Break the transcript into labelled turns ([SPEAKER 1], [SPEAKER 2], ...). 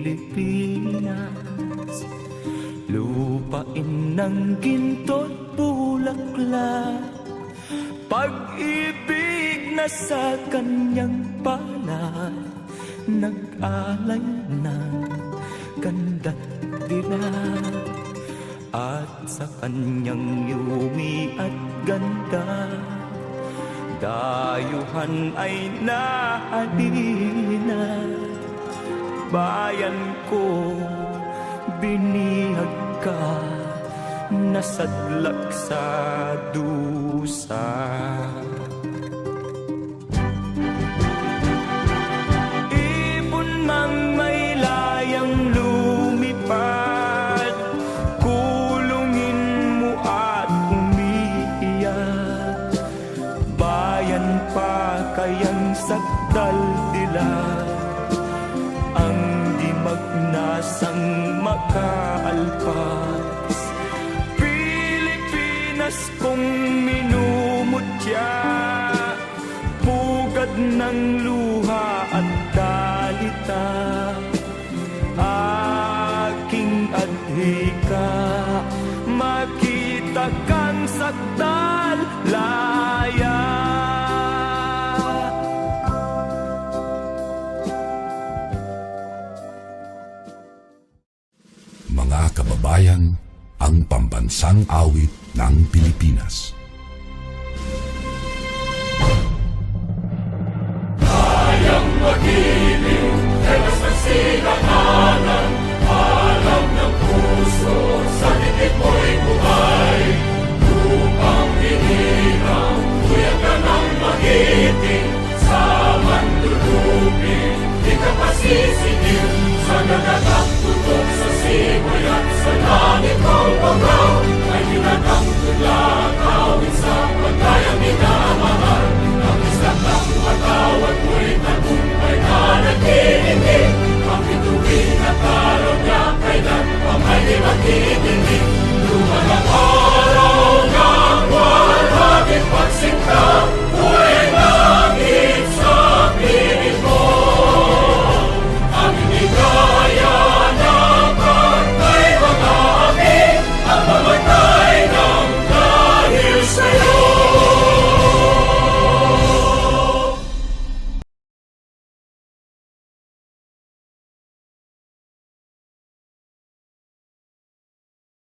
[SPEAKER 1] Pilipinas, lupain ng ginto't bulaklak, pag-ibig na sa kanyang palad, nag-alay ng ganda't dilag. At sa kanyang yumi at ganda, dayuhan ay nahalina. Bayan ko, binihag ka, nasadlak sa dusa. Ibon mang may layang lumipad, kulungin mo at umiiyak. Bayan pa kayang sakdal dilag, ang di magnasang makaalpas. Pilipinas kong minumutya, pugad ng luha at dalita, aking adhika, makita kang sakdal laya.
[SPEAKER 2] Mga kababayan, ang pambansang awit ng Pilipinas.
[SPEAKER 3] Kayang magiliw, helas ng silanganan, alam ng puso, sa dikit mo'y buhay. Lupang hinirang, tuyag ka ng magiting, sa mandulupin, di ka pasisingil, sa nagatang tutok sa simoy at sa langit kong pagkakas.